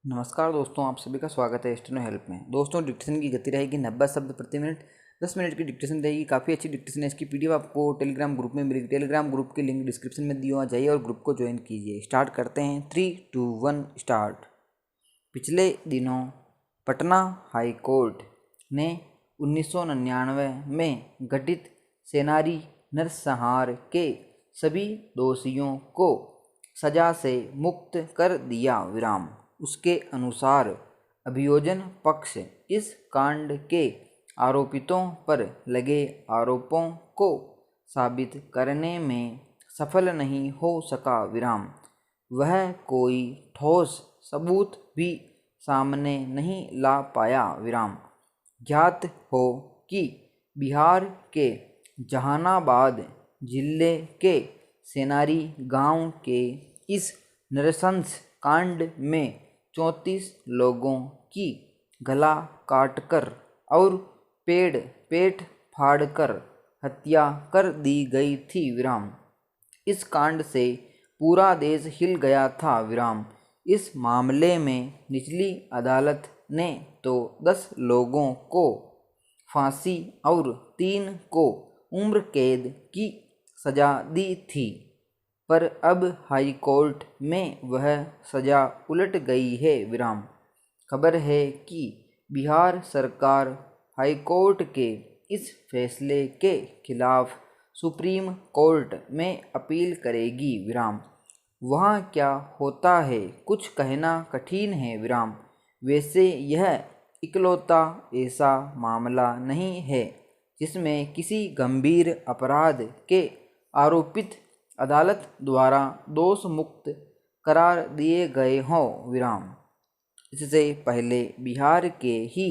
नमस्कार दोस्तों, आप सभी का स्वागत है स्टेनो हेल्प में। दोस्तों, डिक्टेशन की गति रहेगी 90 शब्द प्रति मिनट। 10 मिनट की डिक्टेशन रहेगी। काफ़ी अच्छी डिक्टेशन है। इसकी पीडीएफ आपको टेलीग्राम ग्रुप में मिलेगी। टेलीग्राम ग्रुप की लिंक डिस्क्रिप्शन में दिया जाइए और ग्रुप को ज्वाइन कीजिए। स्टार्ट करते हैं। 3, 2, 1 स्टार्ट। पिछले दिनों पटना हाई कोर्ट ने 1999 में घटित सेनारी नरसंहार के सभी दोषियों को सजा से मुक्त कर दिया। उसके अनुसार अभियोजन पक्ष इस कांड के आरोपितों पर लगे आरोपों को साबित करने में सफल नहीं हो सका। वह कोई ठोस सबूत भी सामने नहीं ला पाया। ज्ञात हो कि बिहार के जहानाबाद जिले के सेनारी गांव के इस नृशंस कांड में 34 लोगों की गला काटकर और पेट फाड़कर हत्या कर दी गई थी। इस कांड से पूरा देश हिल गया था। इस मामले में निचली अदालत ने तो 10 लोगों को फांसी और 3 को उम्र कैद की सजा दी थी, पर अब हाई कोर्ट में वह सजा उलट गई है। खबर है कि बिहार सरकार हाई कोर्ट के इस फैसले के खिलाफ सुप्रीम कोर्ट में अपील करेगी। वहाँ क्या होता है कुछ कहना कठिन है। वैसे यह इकलौता ऐसा मामला नहीं है जिसमें किसी गंभीर अपराध के आरोपित अदालत द्वारा दोष मुक्त करार दिए गए हों। इससे पहले बिहार के ही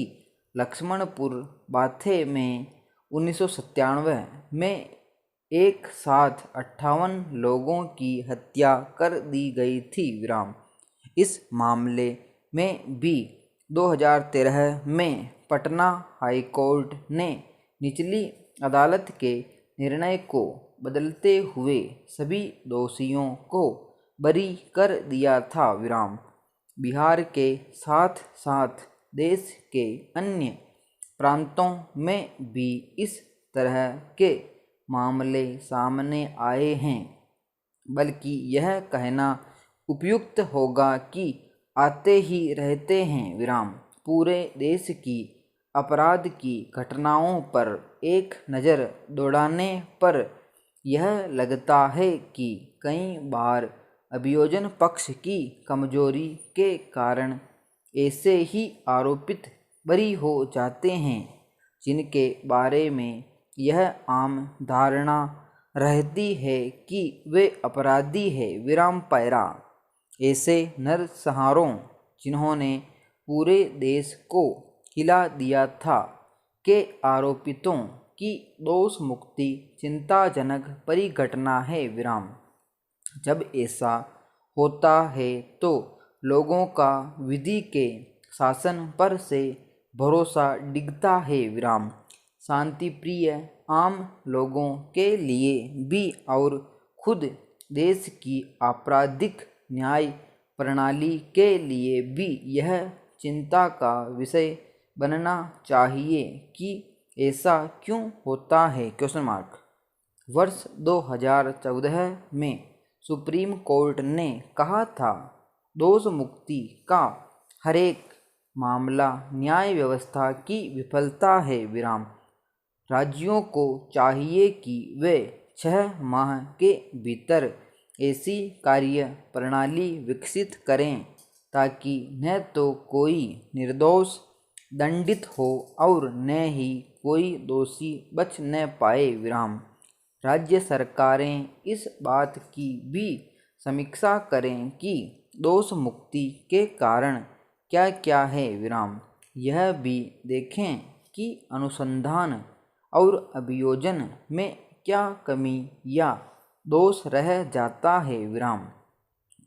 लक्ष्मणपुर बाथे में 1997 में एक साथ 58 लोगों की हत्या कर दी गई थी। इस मामले में भी 2013 में पटना हाई कोर्ट ने निचली अदालत के निर्णय को बदलते हुए सभी दोषियों को बरी कर दिया था। बिहार के साथ साथ देश के अन्य प्रांतों में भी इस तरह के मामले सामने आए हैं, बल्कि यह कहना उपयुक्त होगा कि आते ही रहते हैं। पूरे देश की अपराध की घटनाओं पर एक नज़र दौड़ाने पर यह लगता है कि कई बार अभियोजन पक्ष की कमजोरी के कारण ऐसे ही आरोपित बरी हो जाते हैं जिनके बारे में यह आम धारणा रहती है कि वे अपराधी है। पैरा ऐसे नरसंहारों जिन्होंने पूरे देश को हिला दिया था के आरोपितों की दोष मुक्ति चिंताजनक परिघटना है। जब ऐसा होता है तो लोगों का विधि के शासन पर से भरोसा डिगता है। शांति प्रिय आम लोगों के लिए भी और खुद देश की आपराधिक न्याय प्रणाली के लिए भी यह चिंता का विषय बनना चाहिए कि ऐसा क्यों होता है। वर्ष 2014 में सुप्रीम कोर्ट ने कहा था, दोष मुक्ति का हरेक मामला न्याय व्यवस्था की विफलता है। राज्यों को चाहिए कि वे 6 माह के भीतर ऐसी कार्य प्रणाली विकसित करें ताकि न तो कोई निर्दोष दंडित हो और न ही कोई दोषी बच न पाए। राज्य सरकारें इस बात की भी समीक्षा करें कि दोष मुक्ति के कारण क्या क्या है। यह भी देखें कि अनुसंधान और अभियोजन में क्या कमी या दोष रह जाता है।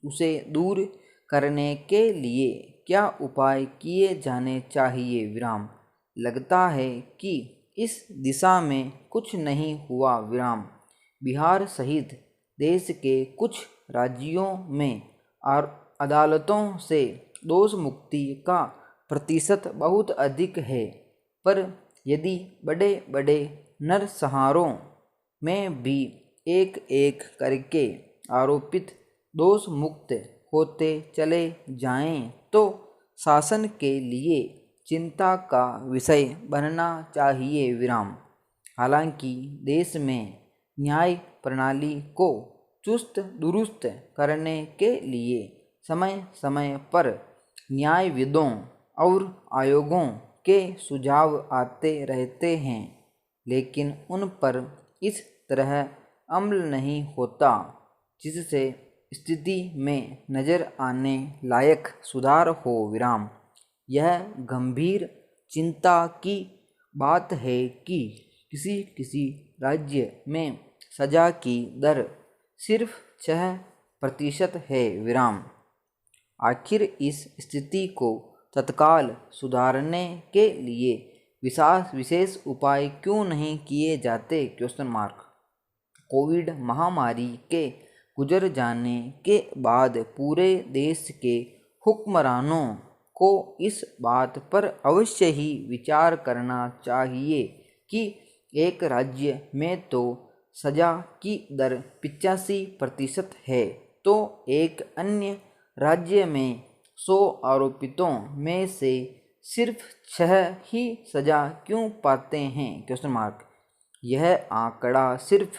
उसे दूर करने के लिए क्या उपाय किए जाने चाहिए। लगता है कि इस दिशा में कुछ नहीं हुआ। बिहार सहित देश के कुछ राज्यों में अदालतों से दोष मुक्ति का प्रतिशत बहुत अधिक है, पर यदि बड़े बड़े नरसंहारों में भी एक एक करके आरोपित दोष मुक्त होते चले जाएं तो शासन के लिए चिंता का विषय बनना चाहिए। विराम। हालांकि देश में न्याय प्रणाली को चुस्त दुरुस्त करने के लिए समय समय पर न्यायविदों और आयोगों के सुझाव आते रहते हैं, लेकिन उन पर इस तरह अमल नहीं होता जिससे स्थिति में नज़र आने लायक सुधार हो। विराम। यह गंभीर चिंता की बात है कि किसी किसी राज्य में सजा की दर सिर्फ 6% है। विराम। आखिर इस स्थिति को तत्काल सुधारने के लिए विशेष उपाय क्यों नहीं किए जाते? कोविड महामारी के गुजर जाने के बाद पूरे देश के हुक्मरानों को इस बात पर अवश्य ही विचार करना चाहिए कि एक राज्य में तो सजा की दर 85% है, तो एक अन्य राज्य में 100 आरोपितों में से सिर्फ 6 ही सजा क्यों पाते हैं? यह आंकड़ा सिर्फ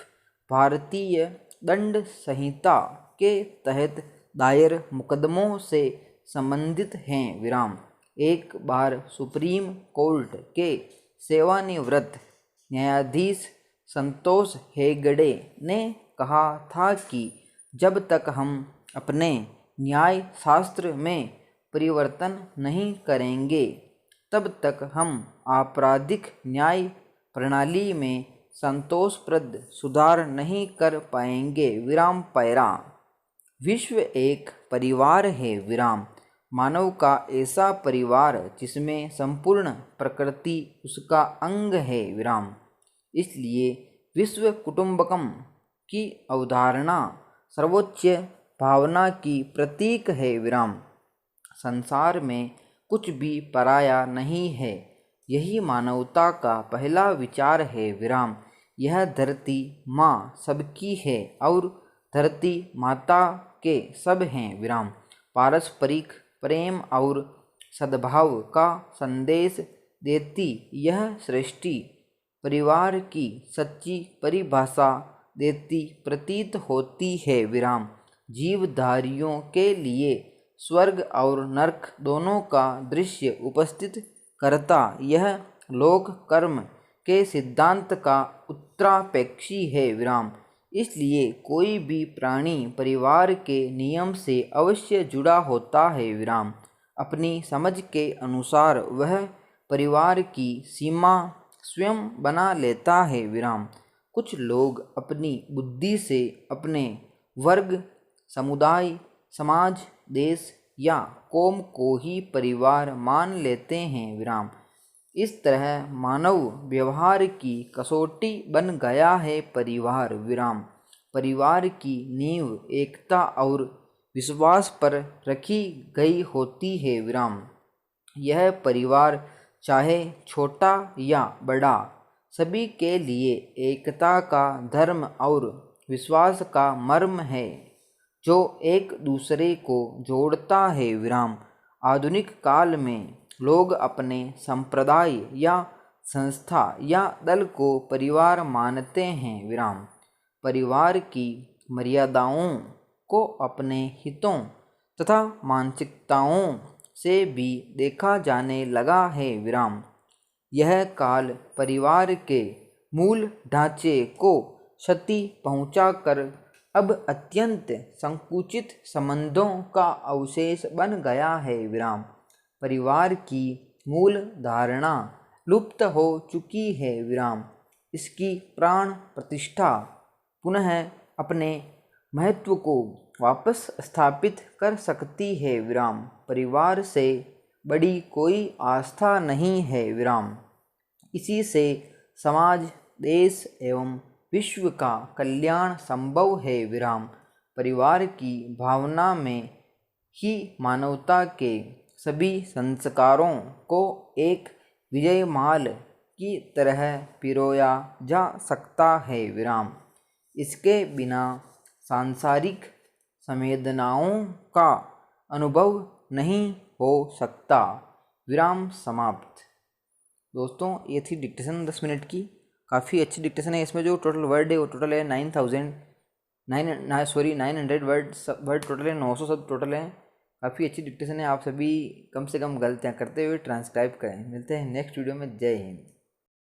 भारतीय दंड संहिता के तहत दायर मुकदमों से संबंधित हैं। विराम। एक बार सुप्रीम कोर्ट के सेवानिवृत्त न्यायाधीश संतोष हेगड़े ने कहा था कि जब तक हम अपने न्याय शास्त्र में परिवर्तन नहीं करेंगे तब तक हम आपराधिक न्याय प्रणाली में संतोषप्रद सुधार नहीं कर पाएंगे। विराम। पैरा। विश्व एक परिवार है। विराम। मानव का ऐसा परिवार जिसमें संपूर्ण प्रकृति उसका अंग है। विराम। इसलिए विश्व कुटुंबकम की अवधारणा सर्वोच्च भावना की प्रतीक है। विराम। संसार में कुछ भी पराया नहीं है, यही मानवता का पहला विचार है। विराम। यह धरती माँ सबकी है और धरती माता के सब हैं। विराम। पारस्परिक प्रेम और सद्भाव का संदेश देती यह सृष्टि परिवार की सच्ची परिभाषा देती प्रतीत होती है। विराम। जीवधारियों के लिए स्वर्ग और नरक दोनों का दृश्य उपस्थित करता यह लोक कर्म के सिद्धांत का उत्तरापेक्षी है। विराम। इसलिए कोई भी प्राणी परिवार के नियम से अवश्य जुड़ा होता है। विराम। अपनी समझ के अनुसार वह परिवार की सीमा स्वयं बना लेता है। विराम। कुछ लोग अपनी बुद्धि से अपने वर्ग, समुदाय, समाज, देश या कौम को ही परिवार मान लेते हैं। विराम। इस तरह मानव व्यवहार की कसौटी बन गया है परिवार। विराम। परिवार की नींव एकता और विश्वास पर रखी गई होती है। विराम। यह परिवार चाहे छोटा या बड़ा सभी के लिए एकता का धर्म और विश्वास का मर्म है जो एक दूसरे को जोड़ता है। विराम। आधुनिक काल में लोग अपने संप्रदाय या संस्था या दल को परिवार मानते हैं। विराम। परिवार की मर्यादाओं को अपने हितों तथा मानसिकताओं से भी देखा जाने लगा है। विराम। यह काल परिवार के मूल ढांचे को क्षति पहुंचाकर अब अत्यंत संकुचित संबंधों का अवशेष बन गया है। विराम। परिवार की मूल धारणा लुप्त हो चुकी है। विराम। इसकी प्राण प्रतिष्ठा पुनः अपने महत्व को वापस स्थापित कर सकती है। विराम। परिवार से बड़ी कोई आस्था नहीं है। विराम। इसी से समाज, देश एवं विश्व का कल्याण संभव है। विराम। परिवार की भावना में ही मानवता के सभी संस्कारों को एक विजयमाल की तरह पिरोया जा सकता है विराम। इसके बिना सांसारिक संवेदनाओं का अनुभव नहीं हो सकता। विराम समाप्त। दोस्तों ये थी डिक्टेशन 10 मिनट की, काफ़ी अच्छी डिक्टेशन है। इसमें जो टोटल वर्ड है वो टोटल है 900 वर्ड टोटल है, 900 शब्द टोटल हैं। काफ़ी अच्छी डिक्टेशन है। आप सभी कम से कम गलतियाँ करते हुए ट्रांसक्राइब करें। मिलते हैं नेक्स्ट वीडियो में। जय हिंद।